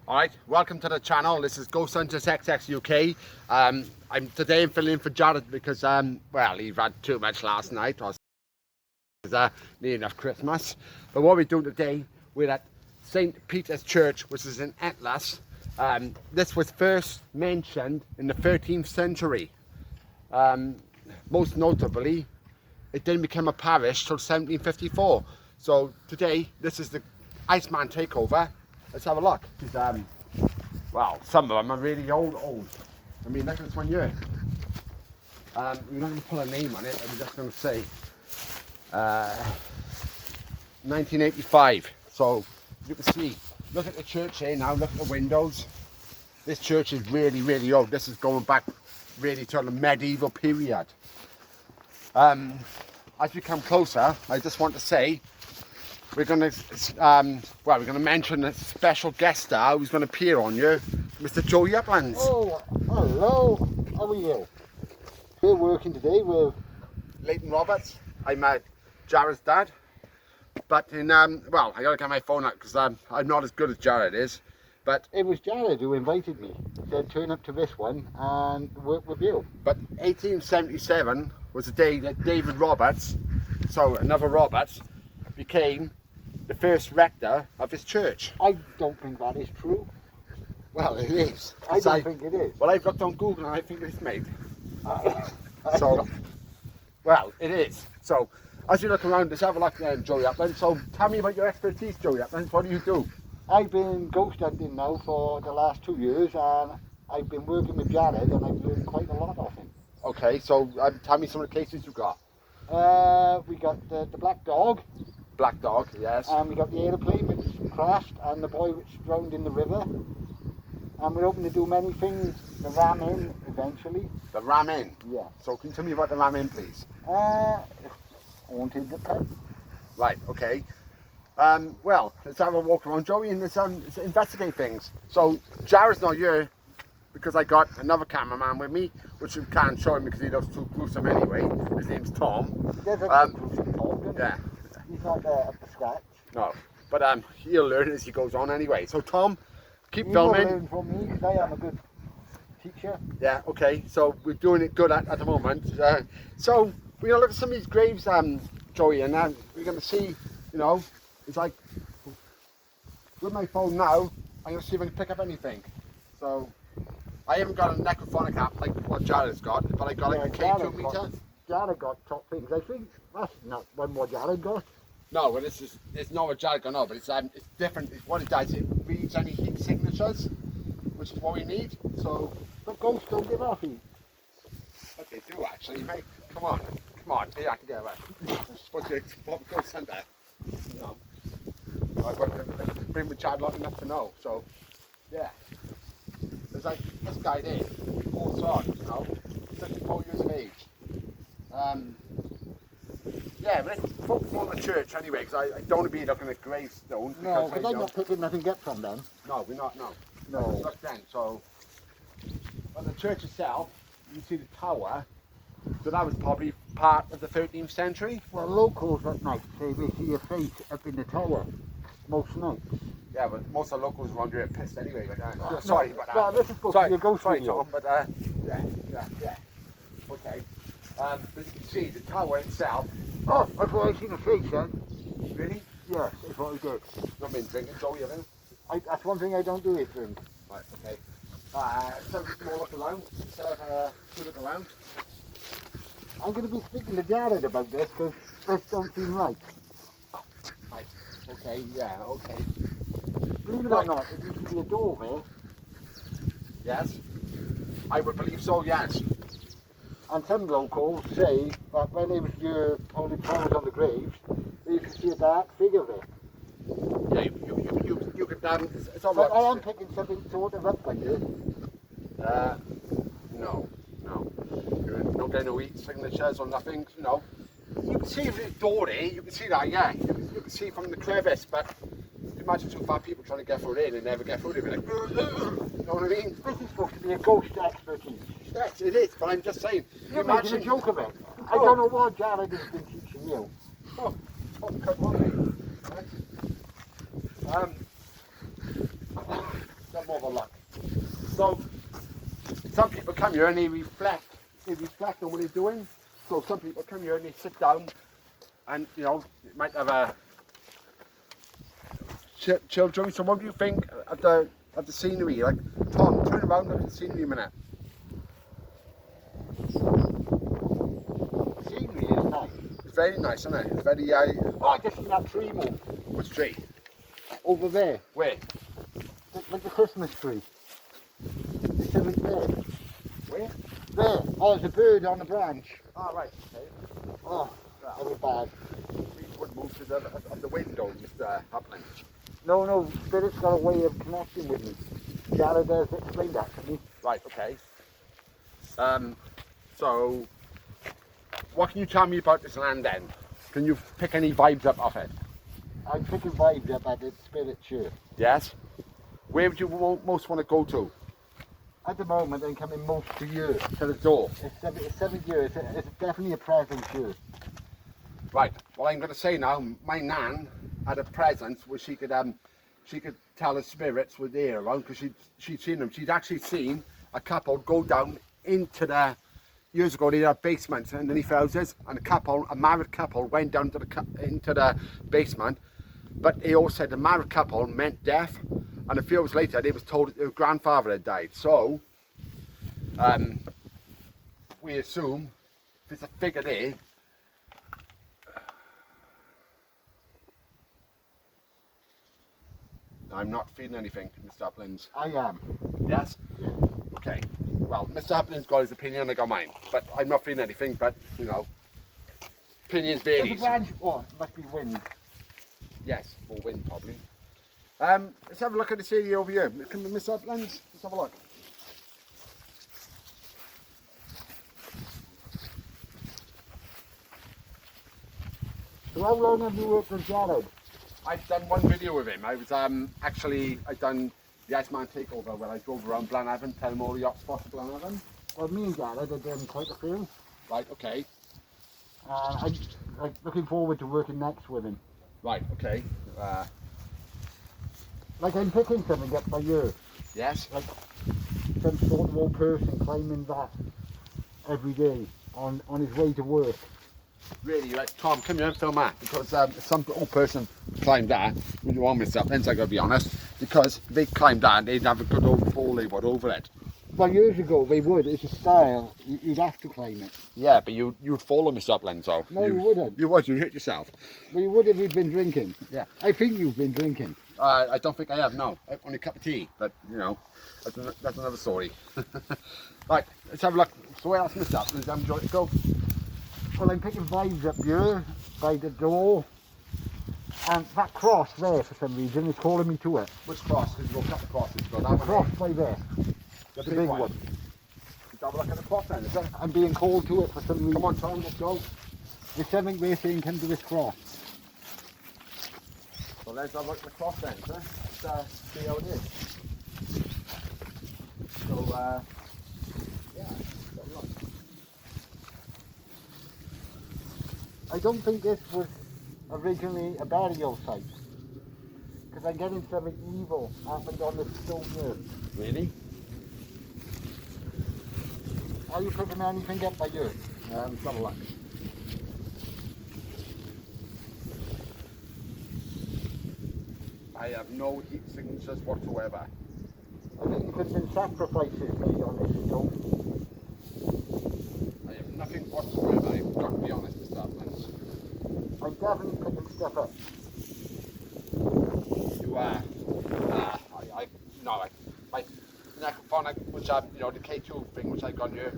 Alright, welcome to the channel. This is Ghost Hunters XX UK. I'm filling in for Jared because well, he had too much last night. Or near enough Christmas. But what we're doing today, we're at St. Peter's Church, which is in Atlas. This was first mentioned in the 13th century. Most notably, it didn't become a parish till 1754. So today, this is the Iceman takeover. Let's have a look. Well, some of them are really old. I mean, look at this one here. We're not going to put a name on it. I'm just going to say 1985. So you can see. Look at the church here now. Look at the windows. This church is really old. This is going back really to the medieval period. As we come closer, I just want to say we're going to mention a special guest star who's going to appear on you, Mr. Joey Uplands. Oh, hello. How are you? We're working today with Leighton Roberts. I'm Jared's dad. But well, I got to get my phone out because I'm not as good as Jared is. But it was Jared who invited me. Said turn up to this one and work with you. But 1877 was the day that David Roberts, so another Roberts, became the first rector of his church. I don't think that is true. Well, it is. I don't think it is. Well, I've looked on Google and I think it's made. So, well, it is. So, as you look around, let's have a look there, Joey Uplands. So, tell me about your expertise, Joey Uplands. What do you do? I've been ghost hunting now for the last 2 years, and I've been working with Jared, and I've learned quite a lot of him. Okay, so tell me some of the cases you got. We got the black dog. Black dog, yes. And we got the aeroplane which crashed, and the boy which drowned in the river. And we're hoping to do many things. The ram in eventually. The ram in? Yeah. So can you tell me about the ram in, please? Haunted the pub. Right, okay. Well, let's have a walk around, Joey, and let's investigate things. So Jared's not here because I got another cameraman with me, which you can't show him because he looks too gruesome anyway. His name's Tom. There's a gruesome Tom, yeah. He's not up to scratch. No, but he'll learn as he goes on anyway. So Tom, keep you filming. You will learn from me because I am a good teacher. Yeah, okay. So we're doing it good at the moment. So we're gonna look at some of these graves, Joey, and we're gonna see. You know, it's like with my phone now. I'm gonna see if I can pick up anything. So I haven't got a necrophonic app like what Jared's got, but I got like a K2 meter. Jared got top things. I think that's not one more Jared got. No, well, it's not what Jared got, no, but it's different. What it does, it reads any heat signatures, which is what we need. So, but ghosts don't give off heat. But they do actually, mate. Come on, here I can get away. What's your ghost hunter? No, I've been with Chad long enough to know. So, yeah, there's like this guy there, all sorts, you know, 54 years of age. Yeah, but let's focus on the church anyway, because I don't want to be looking at gravestones. No, because I'm not picking nothing up from them. No, we're not, no. No. Look then, so, but the church itself, you can see the tower, so that was probably part of the 13th century. Well, locals at night say they see a face up in the tower, most nights. Yeah, but most of the locals around here are pissed anyway, but sorry about that. Well, this is supposed to be a ghost sorry, video. Tom, but yeah. Okay. But you can see the tower itself. Oh, I thought I seen a face then. Really? Yes, that's what I did. Not been drinking, Joey, have you? That's one thing I don't do is drink. Right, okay. So more look around, look around. I'm going to be speaking to Jared about this because this don't seem right. Right, okay, yeah, okay. Believe it or not, there used to be a door there. Yes? I would believe so, yes. And some locals say that when they was holding flowers on the graves, they used to see a dark figure there. Yeah, you could, it's all But right. I am picking something sort of up like this. No. You're not getting no heat signatures or nothing, you know. You can see if it's door there, you can see that, yeah. You can see from the crevice, but imagine two fat people trying to get through there and they never get through there. Like, you know what I mean? This is supposed to be a ghost expertise. Yes, it is, but I'm just saying. You're making a joke of it. I don't know what Jared has been teaching you. Oh, come on, mate. Right. come here and they reflect. They reflect on what they're doing. So some people come here and they sit down, and you know, it might have a children. So what do you think of the scenery? Like, Tom, turn around and look at the scenery a minute. The scenery is nice. It's very nice, isn't it? It's very. Oh, I just seen that tree move Which tree? over there, Where? like the Christmas tree. It's over there. Where? There. Oh, there's a bird on the branch. Ah, right. Okay. Oh, that was bad. We would move to the window, Mr. Uplands. No, Spirit's got a way of connecting with me. Jared has explained that to me. Right. Okay. So, what can you tell me about this land then? Can you pick any vibes up off it? I'm picking vibes up at the Spirit Church. Yes. Where would you most want to go to? At the moment, I'm coming most to you. To the door. It's 7 years. It's definitely a present here. Right. Well, I'm going to say now, my nan had a present where she could tell the spirits were there around because she'd seen them. She'd actually seen a couple go down into the, years ago they had a basement underneath houses, and a married couple went down to into the basement, but they all said the married couple meant death, and a few years later they was told that their grandfather had died. So we assume there's a figure there. I'm not feeling anything, Mr. Uplands. I am. Yes? Okay. Well, Mr. Uplands got his opinion, I got mine. But I'm not feeling anything, but, you know, opinions There's vary. a branch. Oh, it must be wind. Yes, or wind probably. Let's have a look at this area over here. Come on, Mr. Uplands, let's have a look. So how long have you worked with Jared? I've done one video with him. I was I've done the Iceman takeover where I drove around Blanavon, tell him all the yacht spots of Blanavon. Well, me and Jared have done quite a few. Right, okay. I'm looking forward to working next with him. Right, okay. Like I'm picking something up by you. Yes? Like some sort of old person climbing that every day on his way to work. Really, like, Tom, come here and film that, because some old person climbed that, when you want Mr. Uplands, I gotta be honest, because they climbed that and they'd have a good old fall they would over it. Well, years ago they would. It's a style. You'd have to climb it. Yeah, but you'd fall on Mr. Uplands, though. No, you wouldn't. You would, you'd hit yourself. Well, you would if you'd been drinking. Yeah. I think you've been drinking. I don't think I have, no. Only a cup of tea, but, you know, that's another story. Right, let's have a look. So where else, Mr. Uplands, do you want to go? Well, I'm picking vibes up here by the door. And that cross there, for some reason, is calling me to it. Which cross? Because you've got a couple of crosses. You've got The that one cross there. by there. The The big one. Let's have a look at the cross then, is it? I'm being called to it for some reason. Come on, Tom, let's go. There's something we're saying come to this cross. So let's have a look at the cross then, sir. Let's see how it is. So, yeah, let's have a look. I don't think this was originally a burial site. Because I'm getting something evil happened on this stone here. Really? Are you picking anything up by you? Let's have a look. I have no heat signatures whatsoever. I think there could have been sacrifices made on this stone. I have nothing whatsoever, I've got to be honest, Mr. Uplands. I'm definitely picking stuff up. You are, my necrophonic, which you know, the K2 thing which I've got here,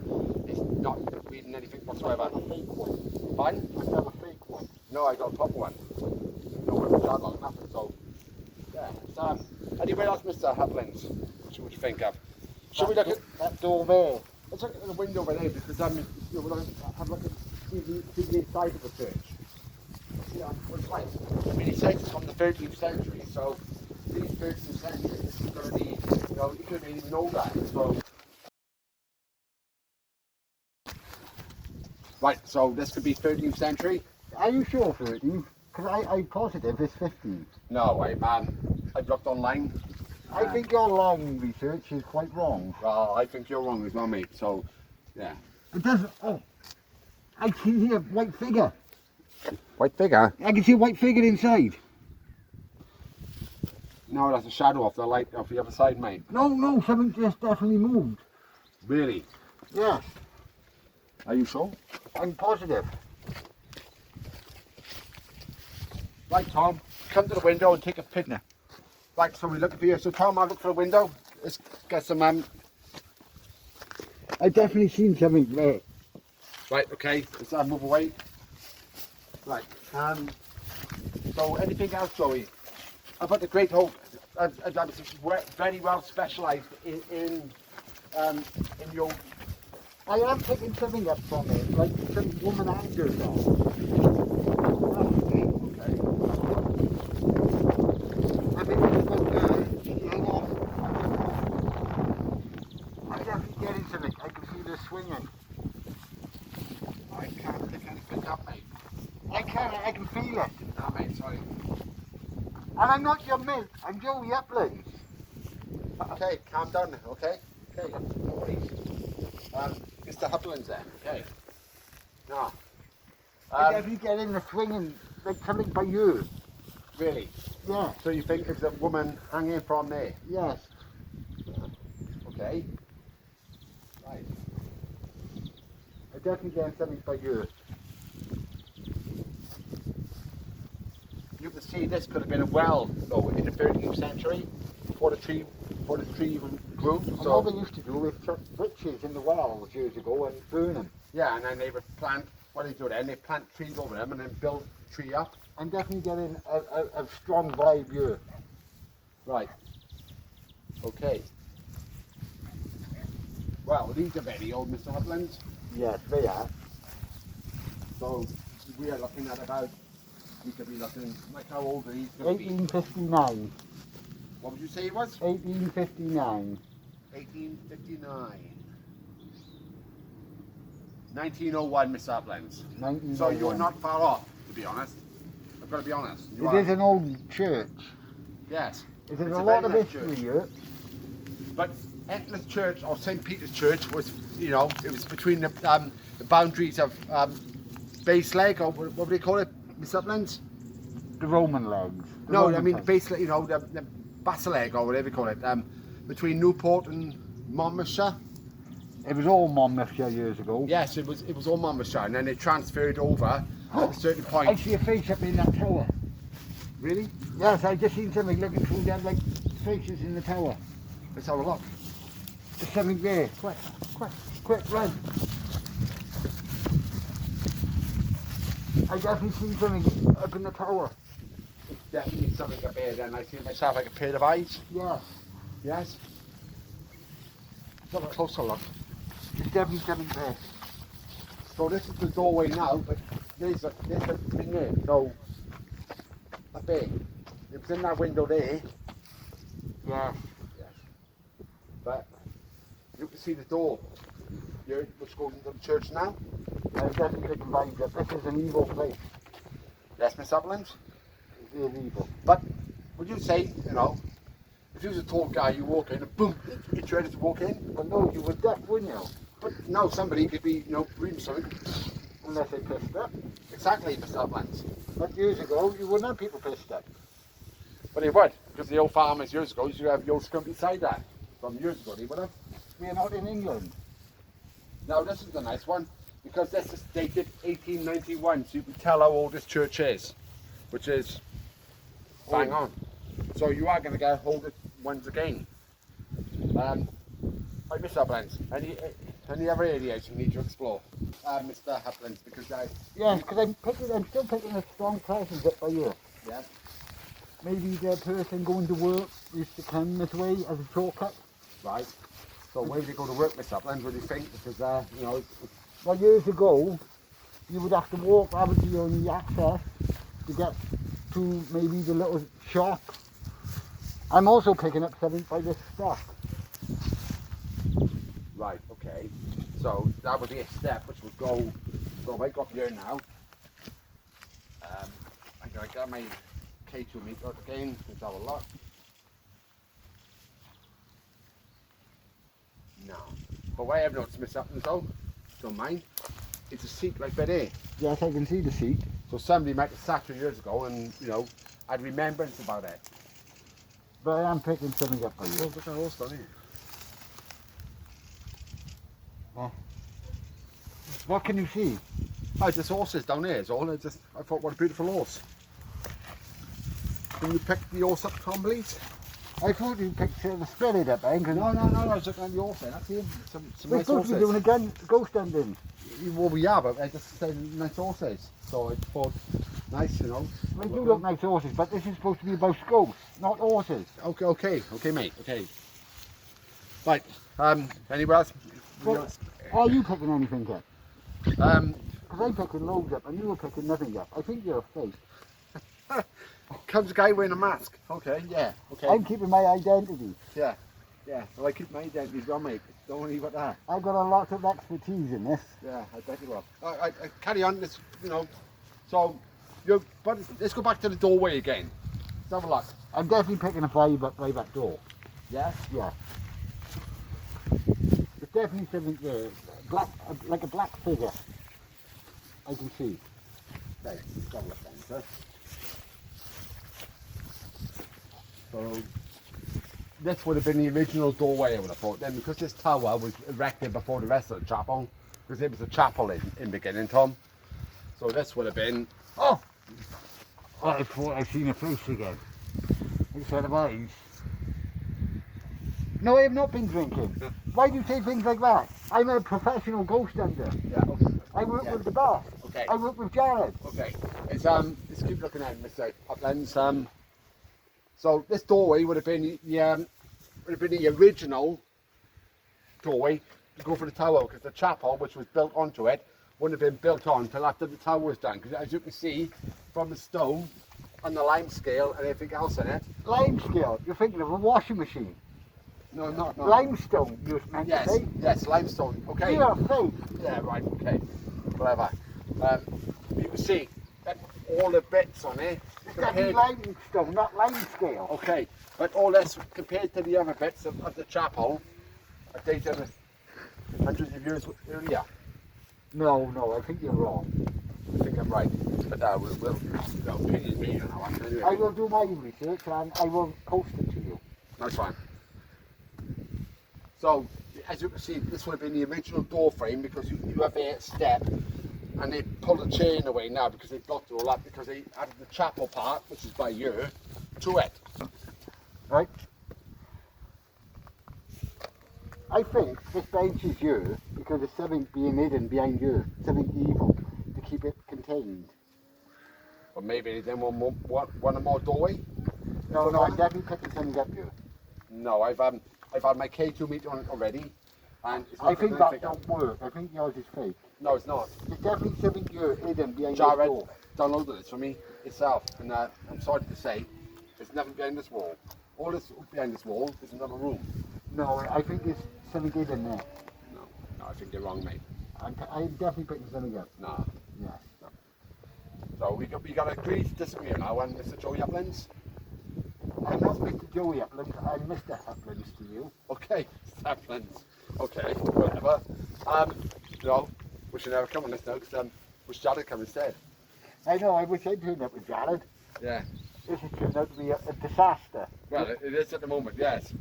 is not reading anything whatsoever. I've got a fake one. Fine? I've got a fake one. No, I got a proper one. No one was that long, nothing, so, yeah. So, anywhere else, Mr. Uplands, what would you think of? Should we look at that door there? Let's look at the window over there, because you know, we'll have a look at the inside of the church. Yeah, well, it's right. I mean, it says it's from the 13th century, so these 13th century, this is going to be, you know, you couldn't even know that. So, right, so this could be 13th century. Are you sure 13? Because I'm positive it's 15. No, I've looked online. I think your long research is quite wrong. Well, I think you're wrong as well, mate. So, yeah. It doesn't. Oh, I can see a white figure. White figure? I can see a white figure inside. No, that's a shadow off the light off the other side, mate. No, something just definitely moved. Really? Yes, Are you sure? I'm positive. Right, Tom. Come to the window and take a picture. Right, so we're looking for you. So, Tom, I'll look for the window. Let's get some, I definitely seen something there. Right, okay. Let's move away. Right. So, anything else, Joey? About the Great Hope, I was very well specialised in your. I am picking something up from it, like some woman angers on. Okay. I think it's about hang on. I'm definitely getting something. I can feel her swinging. I can't pick anything up, mate. I can feel it. No, mate, sorry. And I'm not your mate, I'm Joey Uplands. Okay, calm down now, okay? Okay, no worries. Mr. Uplands then, okay. No. I'm definitely getting the swinging, like something by you. Really? Yeah, So you think there's a woman hanging from there? yes. Okay. Right. I'm definitely getting something by you. You can see this could have been a well, though, in the 13th century, before the tree even grew. And So what they used to do is chuck witches in the wells years ago and burn them. yeah, and then they would plant. What do they do then? They plant trees over them and then build the tree up. I'm definitely getting a strong vibe here. Right. Okay. Well, these are very old, Mr. Uplands. Yes, they are. So we are looking at about. We could be looking like how old are these going to be? 1859. What would you say it was? 1859. 1859. 1901, Mr. Uplands. 1901. So you're not far off, to be honest. I've got to be honest. You It are. is an old church. Yes. There's It's a a lot very of nice history church. here. But Etna's Church or St. Peter's Church was, you know, it was between the boundaries of Baseleg, or what do they call it, Miss Uplands? The Roman legs. The No, I Roman mean type. Baseleg, you know, the Basileg or whatever you call it, between Newport and Monmouthshire. It was all Monmouthshire years ago. Yes, it was all Monmouthshire, and then it transferred over at a certain I point. see a face up in that tower. Really? Yes, I just seen something looking through there, like faces in the tower. Let's have a look. There's something there. Quick, run. I definitely seen something up in the tower. Definitely something up here. Then I see myself like a pair of eyes. Yes, Yes. Let's have a closer look. there's definitely something there. So this is the doorway now, but there's a thing there. So up there, it was in that window there. Yes. Yes. But you can see the door here, which goes into the church now. I'm definitely picking vibes up. This is an evil place. Yes, Miss Uplands. It is evil. But would you say, you know, if you was a tall guy, you walk in and boom, it's ready to walk in. But no, you were deaf, wouldn't you? But no, somebody could be, you know, reading something. Unless they pissed up. Exactly, Mr. Uplands. But years ago, you wouldn't have people pissed up. But they would, because the old farmers years ago used to have the old scump beside that. From years ago, they would have. We're not in England. Now this is a nice one, because this is dated 1891, so you can tell how old this church is, which is bang on. So you are going to get hold of it once again. Right, Mr. Uplands, any other areas you need to explore? Mr. Uplands, because I... Yes, because I'm still picking a strong presence up by you. Yeah. Maybe the person going to work used to come this way as a shortcut. Right. So where do you go to work, Mr. Uplands, what do you think? Because, you know, Well, years ago, you would have to walk over to your own access to get to maybe the little shop. I'm also picking up something by this stuff. right, okay. So that would be a step which would go right up here now. I got my K2 meter again, let's have a look. But what I have noticed myself, though, don't mind, it's a seat like that here. Yes, I can see the seat. So somebody might have sat 2 years ago and, you know, had remembrance about it. But I am picking something up for Oh, you. look at that horse down here. What can you see? Oh, there's horses down there, is all. I thought, what a beautiful horse. Can you pick the horse up, Tom, please? I thought you picked the spirit up, eh? No, I was looking at the horse there. That's him. Some We're nice supposed to be horses. doing a ghost hunting. Well, we are, but I just said nice horses. So I thought, nice, you know. They do look nice horses, but this is supposed to be about ghosts, not horses. Okay, mate, okay. Right, anywhere else? Well, are you picking anything up? Um, Because I'm picking loads up and you were picking nothing up. I think you're a fake. comes a guy wearing a mask. Okay, yeah, okay. I'm keeping my identity. Yeah, well, I keep my identity as well, mate. Don't worry about that. I've got a lot of expertise in this. Yeah, I bet you will. I carry on, this, you know. So, but let's go back to the doorway again. Let's have a look. I'm definitely picking a vibe up by that door. Yeah? Yeah. There's definitely something there. Like a black figure. I can see. Right, let's have a look then, sir. So, this would have been the original doorway, I would have thought. Then, because this tower was erected before the rest of the chapel, because it was a chapel in the beginning, Tom. So this would have been, Oh! I thought I'd seen a face again. Instead of eyes. No, I have not been drinking. Why do you say things like that? I'm a professional ghost hunter. yeah, okay. I work Yeah. with the boss. Okay. I work with Jared. Okay, let's keep looking at it, Mr. Uplands. So this doorway would have been the original doorway to go for the tower, because the chapel, which was built onto it, wouldn't have been built on until after the tower was done. Because as you can see from the stone and the lime scale and everything else in it. Limescale. You're thinking of a washing machine. No, not Limestone, you was meant Yes, to say. yes, limestone. Okay. You're fake. Yeah, right. Okay. Whatever. You can see that all the bits on it. It's definitely limestone, not limescale. Okay, but all this compared to the other bits of the chapel are dated hundreds of years earlier. No, I think you're wrong. I think I'm right, but we'll opinion me on that one. Anyway, I will do my research and I will post it to you. that's fine. So, as you can see, this would have been the original door frame, because you have a step, and they pulled the chain away now because they blocked it all up, because they added the chapel part, which is by here, to it. Right? I think this bench is here because there's something being hidden behind here, something evil to keep it contained. Or maybe they want more doorway. No, I'm definitely picking something up here. No, I've had my K2 meter on it already, and it's not I think doing that anything. don't work. I think yours is fake. No, it's not. There's definitely something here hidden behind this Jared door. downloaded this for me itself, and I'm sorry to say, there's nothing behind this wall. All this behind this wall is another room. No, I think there's something hidden there. No, I think you're wrong, mate. I'm definitely picking something up. No. Yeah. So we got to agree to disagree now, and Mr. Joey Uplands. I'm not Mr. Joey Uplands, I'm Mr. Uplands to you. Okay, Mr. Uplands. Okay, whatever. You know, we should never come on this now, because wish Jared come instead. I know, I wish I'd turned up with Jared. Yeah. This has turned out to be a disaster. Well, it is at the moment, yes.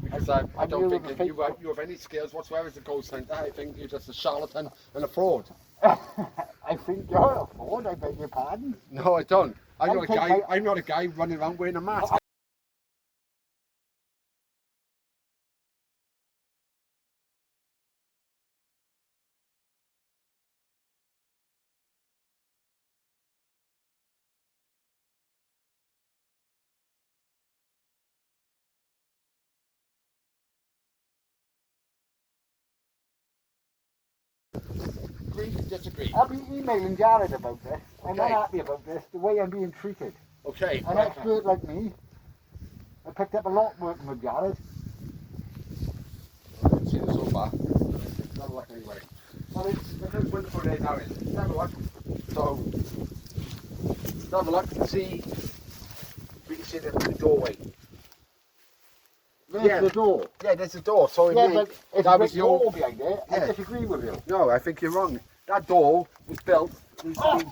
Because I I'm don't think really that you have any skills whatsoever as a ghost hunter. I think you're just a charlatan and a fraud. I think you're a fraud, I beg your pardon. No, I don't. I'm I not a guy running around wearing a mask. Agree to disagree. I'll be emailing Jared about this. I'm not Okay. happy about this, the way I'm being treated. Okay. An expert like me, I picked up a lot working with Jared. I haven't seen it so far. Have a look anyway. Well, it's wonderful day now. Let's have a look. So, let's have a look and see if we can see the doorway. There's the door. Yeah, there's a door. So it Yeah, means but it's that a was big your. wall behind it. I Yeah. disagree with you. No, I think you're wrong. That door was built. Oh!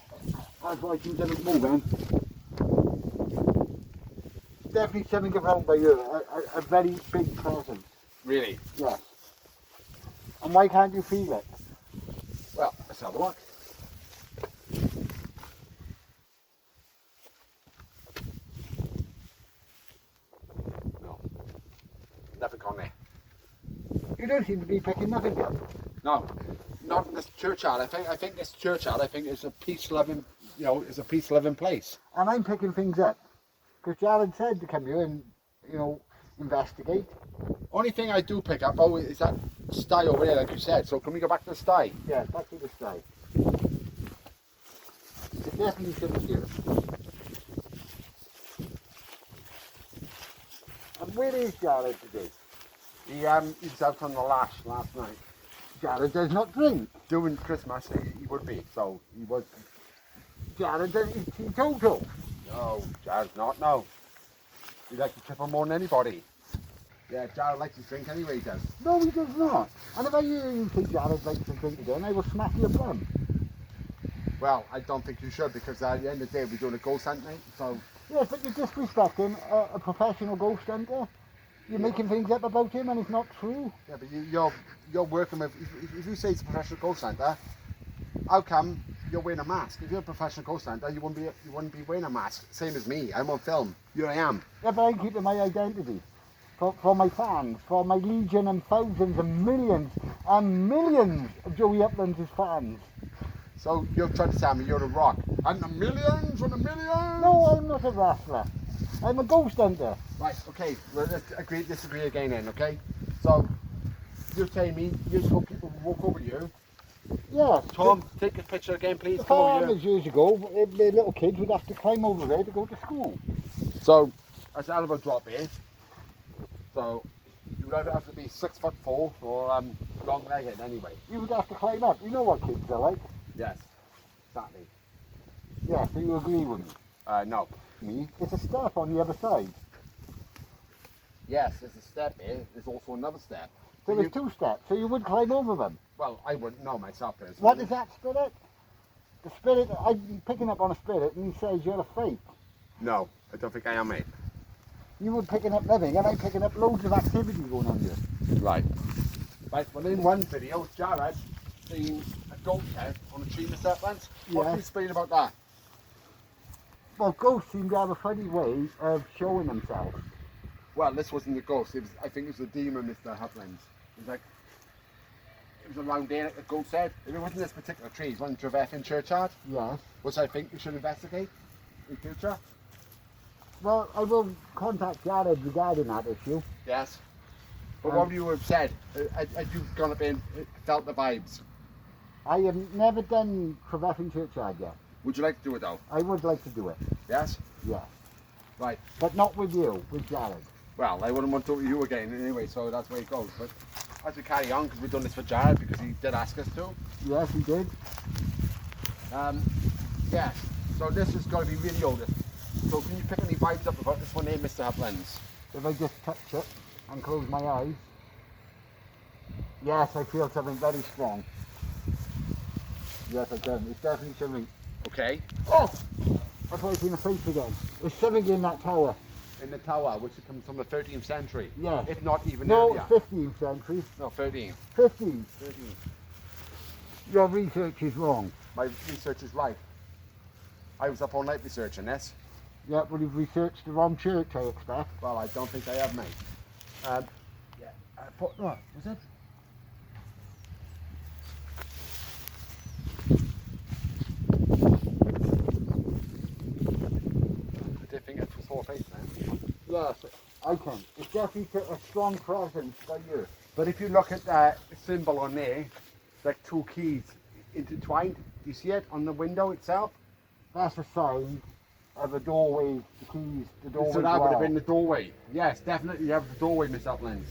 That's why she doesn't move, then. Definitely something around by you. A very big presence. Really? Yes. And why can't you feel it? Well, let's have a look. No. Nothing on there. You don't seem to be picking nothing up. No. Not in this churchyard. I think this churchyard, is a peace-loving, is a peace-loving place. And I'm picking things up. Because Jared said to come here and, investigate. Only thing I do pick up, is that sty over there, like you said. So can we go back to the sty? Yeah, back to the side. It definitely shouldn't do. And where is Jared today? He was out on the lash last night. Jared does not drink. Doing Christmas, he would be. So he was. Jared does eat teetotal. No, Jared's not. No. He likes to trip on more than anybody. Yeah, Jared likes to drink anyway. He does. No, he does not. And if I hear you say Jared likes to drink again, I will smack your bum. Well, I don't think you should because at the end of the day we're doing a ghost hunt night. So Yes, but you're disrespecting a professional ghost hunter. You're making things up about him and it's not true. yeah, but you're working with. If you say it's a professional ghost hunter, how come you're wearing a mask? If you're a professional ghost hunter, you wouldn't be wearing a mask. Same as me. I'm on film. Here I am. Yeah, but I'm keeping my identity. For my fans, for my legion and thousands and millions of Joey Uplands' fans. So you're trying to tell me you're a rock and the millions and the millions? No, I'm not a wrestler. I'm a ghost hunter. Right, okay, well, let's disagree again then, okay? So, you're telling me years ago people would walk over you. Yes. Tom, take a picture again, please. The Come over here. farmers years ago, the little kids would have to climb over there to go to school. So, that's a hell of a drop here. So, you would either have to be 6'4" or long-legged anyway. You would have to climb up. You know what kids are like. Yes, exactly. Yeah, so you agree with me. No. Me? It's a step on the other side. Yes, there's a step here. There's also another step. So there's two steps, so you would climb over them. Well, I wouldn't know myself personally. What is that spirit? The spirit, I'm picking up on a spirit and he says you're a fake. No, I don't think I am, mate. You were picking up living and I'm picking up loads of activity going on here. Right. Right, well in one video, Jared seen a goat head on a tree in the Uplands. What can you explain about that? Well, ghosts seem to have a funny way of showing themselves. Well, this wasn't a ghost. I think it was a demon, Mr. Uplands. It was around there, like a ghost head. If it wasn't this particular tree, it was one Trevethan churchyard, Yes. which I think we should investigate in future. Well, I will contact Jared regarding that issue. Yes. But what would you have said? Had you gone up in, felt the vibes? I have never done Trevethan Churchyard yet. Would you like to do it though? I would like to do it, Yes? yes. Right. But not with you, with Jared. Well, I wouldn't want to do it with you again anyway, so that's where it goes. But as we carry on, because we've done this for Jared, because he did ask us to. Yes, he did. Yes, so this is going to be really old. So can you pick any vibes up about this one here, Mr. Uplands? If I just touch it and close my eyes. Yes, I feel something very strong. Yes, I can. It's definitely something. Okay. Oh! That's why I've seen a face again. There's something in that tower. In the tower, which comes from the 13th century. Yes. If not even No, earlier. 15th century. No, 13th. 15th. 13th. Your research is wrong. My research is right. I was up all night researching this. Yeah, well, you've researched the wrong church, I expect. Well, I don't think I have, mate. Yeah. What was it? I did think it was four face, man. Yes, I can. It's definitely a strong presence by you. But if you look at the symbol on there, it's like two keys intertwined. Do you see it on the window itself? That's a sign of a doorway, the keys, the doorway. So that would have been the doorway. Yes, definitely you have the doorway, Miss Uplands.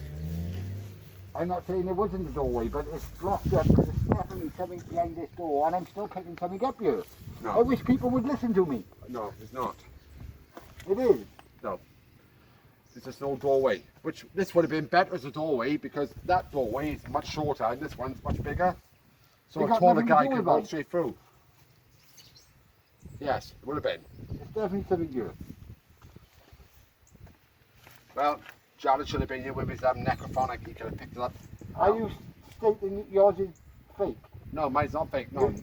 I'm not saying there wasn't a doorway, but it's blocked up because there's definitely something behind this door and I'm still picking something up here. No. I wish people would listen to me. No, it's not. It is. No. there's just no doorway. Which this would have been better as a doorway because that doorway is much shorter and this one's much bigger. So They a got taller nothing to guy do could with walk it. straight through. Yes, it would have been. It's definitely something good. Well, Jared should have been here with his necrophonic. He could have picked it up. Are you stating that yours is fake? No, mine's not fake. No,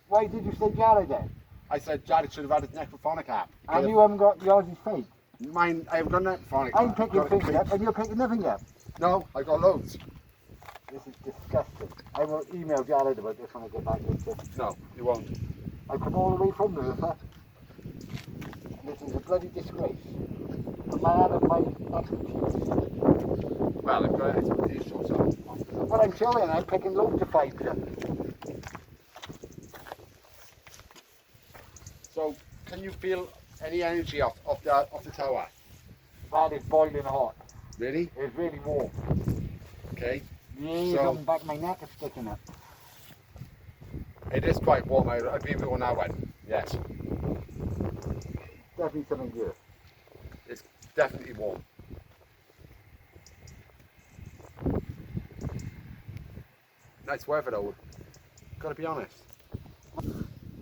Why did you say Jared then? I said Jared should have had his necrophonic app. And you haven't got yours is fake? Mine, I haven't got a necrophonic. I'm I've picking got a things complete- up and you're picking nothing up. No, I got loads. This is disgusting. I will email Jared about this when I get back into. No, you won't. I come all the way from the river. This is a bloody disgrace. A man of my expertise. Well, I've got expertise also. Well, I'm showing, I'm picking loads of fives up. So, can you feel any energy off the tower? That is boiling hot. Really? It's really warm. Okay. The ears So- on the back of my neck are sticking up. It is quite warm. I agree with you on that one. Yes, Definitely something good. it's definitely warm. Nice weather though. Gotta be honest.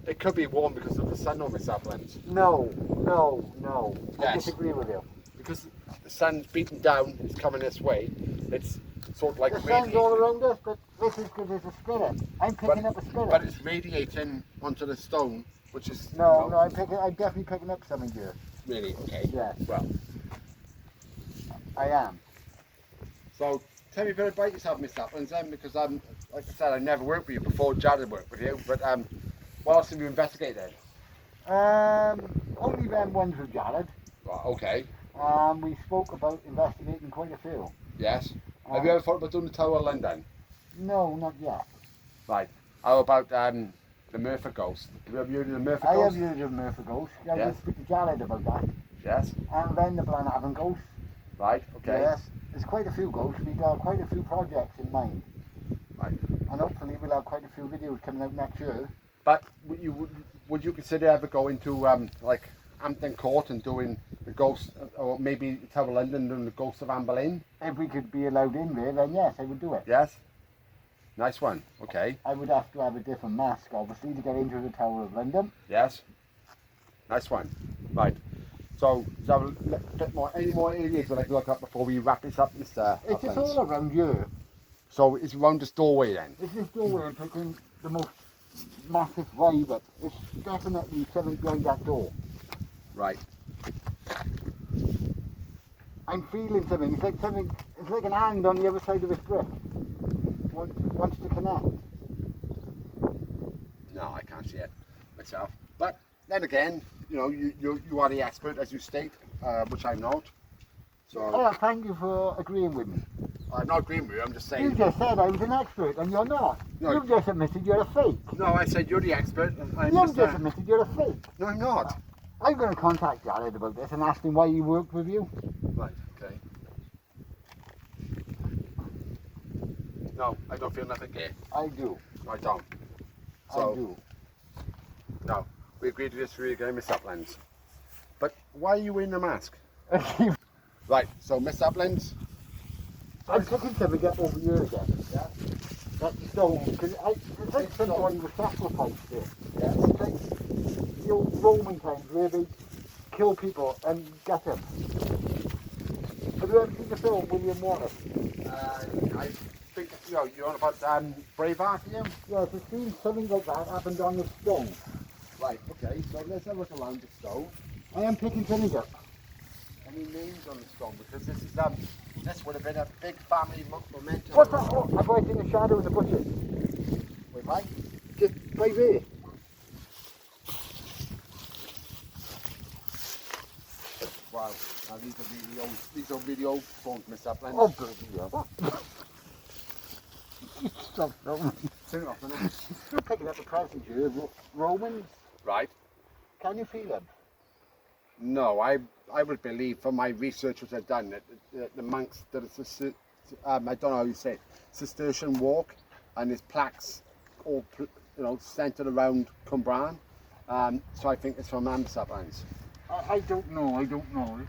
It could be warm because of the sun on this Uplands. No, no, no. I Yes. disagree with you. Because the sun's beating down, it's coming this way. It's sort of like The sun's all radiating. around us, but this is because there's a spirit. I'm picking up a spirit. But it's radiating onto the stone, which is No, no, I'm definitely picking up something good. really okay. Yes, Well, I am. so tell me a bit about yourself, Mr. Uplands, then, because like I said, I never worked with you before. Jared worked with you, but what else have you investigated? Only them ones with Jared. Well, okay, We spoke about investigating quite a few. yes. Have you ever thought about doing the Tower of London? No, not yet. Right. How about the Murphy Ghost? Have you ever heard of the Murphy I have Ghost? used a Murphy Ghost. I Yes. did speak to Jared about that. Yes. And then the Planet Having Ghost. Right. Okay. Yes. There's quite a few ghosts. We've got quite a few projects in mind. Right. And hopefully we'll have quite a few videos coming out next year. But would you consider ever going to like Hampton Court and doing the Ghost, or maybe Tower of London doing the Ghost of Anne Boleyn? If we could be allowed in there, then yes, I would do it. Yes. Nice one. Okay. I would have to have a different mask, obviously, to get into the Tower of London. Yes. Nice one. Right. So, is there a bit more, any more areas that I can look up before we wrap this up, Mr. It's just Uplands? all around here. So it's around this doorway then? This is doorway I'm picking the most massive vibe up. It's definitely something behind that door. Right. I'm feeling something. It's like an hand on the other side of this brick. Wants to connect. No, I can't see it myself. But then again, you are the expert, as you state, which I'm not. So Oh, thank you for agreeing with me. I'm not agreeing with you. I'm just You saying. just said I was an expert and you're not. No. You've just admitted you're a fake. No, I said you're the expert. And I'm You've just, just admitted you're a fake. no, I'm not. I'm going to contact Jared about this and ask him why he worked with you. Right. Okay. No, I don't feel nothing here. I do. I don't. I So do. no, we agreed to disagree again, Miss Uplands. But why are you wearing a mask? Right. So, Miss Uplands. I'm picking something up over here again. Yeah. That stone, because it's like someone was sacrificed there. Yes. It's like the old Roman times where they kill people and get them. Have you ever seen the film William Wallace? I think you're on about Braveheart, are you? Yes, it's seen something like that happened on the stone. Right. Okay. So let's have a look around the stone. I am picking something up. Any names on the stone? Because this would have been a big family memento. What's that? Oh, I've already seen a shadow in the bushes. Wait, Mike. Just right there. Wow. Now these are really old stones, Miss Uplands. Oh, bloody hell. Stop filming. Turn it off, innit? You're picking up a present here. Romans, Right. can you feel them? No, I would believe from my research which I've done that the monks that it's I don't know how you say it, Cistercian walk, and there's plaques all centered around Cwmbran. So I think it's from Miss Uplands. I don't know.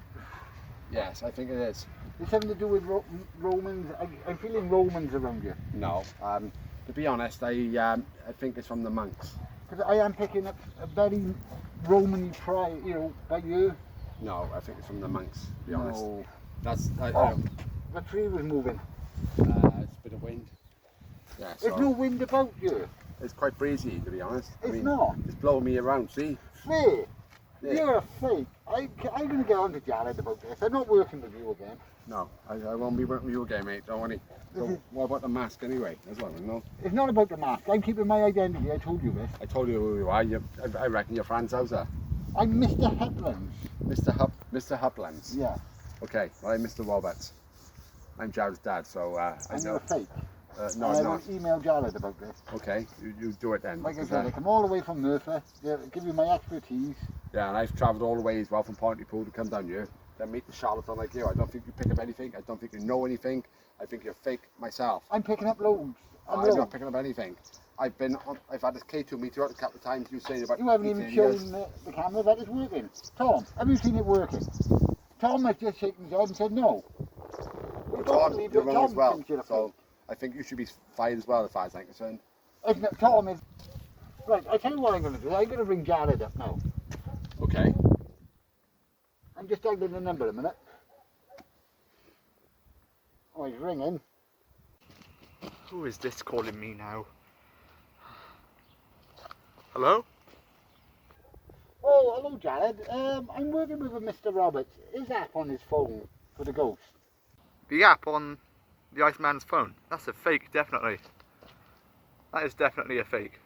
Yes, I think it is. It's something to do with Romans. I'm feeling Romans around you. No. To be honest, I think it's from the monks. Because I am picking up a very Roman-y pride, you know, by you. No, I think it's from the monks, to be honest. No. That's, The tree was moving. it's a bit of wind. Yeah, so There's no wind about you. it's quite breezy, to be honest. It's not. It's blowing me around, see? Fair. Yeah. You're a fake. I'm going to get on to Jared about this. I'm not working with you again. No, I won't be working with you again, mate, don't worry. So, what about the mask anyway, as well, you know? It's not about the mask. I'm keeping my identity. I told you this. I told you who you are. I reckon you're Franz Hauser. I'm Mr. Uplands. Mr. Uplands. Yeah. Okay, well, I'm Mr. Roberts. I'm Jared's dad, so I And know. you're a fake. No, and I'm I not. will email Jared about this. Okay, you do it then. Like I because, said, I come all the way from Merthyr. Give you my expertise. yeah, and I've travelled all the way as well from Pontypool to come down here. Then meet the charlatan like you. I don't think you pick up anything. I don't think you know anything. I think you're fake myself. I'm picking up loads. I'm not picking up anything. I've had this K2 meter out a couple of times. You saying about You haven't even shown the camera that it's working. Tom, have you seen it working? Tom has just shaken his head and said no. Well, Tom, you're wrong as well. thinks you're a So fake. I think you should be fired as well, as far as I'm concerned. Isn't it? Tom is... Right, I tell you what I'm going to do. I'm going to ring Jared up now. Okay. I'm just dialing the number a minute. Oh, he's ringing. Who is this calling me now? Hello? Oh, hello Jared. I'm working with a Mr. Roberts. His app on his phone for the ghost. The app on the Iceman's phone. That's a fake, definitely. That is definitely a fake.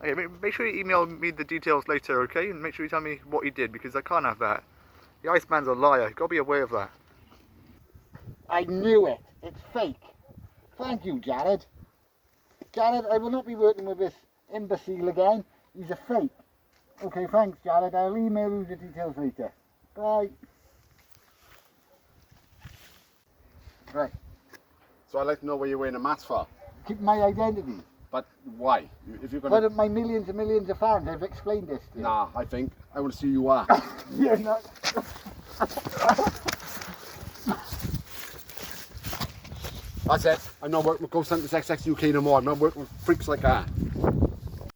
Okay, make sure you email me the details later, okay? And make sure you tell me what he did, because I can't have that. The Iceman's a liar. You've got to be aware of that. I knew it. It's fake. Thank you, Jared. Jared, I will not be working with this imbecile again. He's a fake. Okay, thanks, Jared. I'll email you the details later. Bye. Right. So I'd like to know where you're wearing a mask for. Keep my identity. But why? If you're gonna... But my millions and millions of fans, I've explained this to you. Nah, I want to see who you are. You're not. That's it. I'm not working with Ghost Hunters XX UK no more. I'm not working with freaks like that.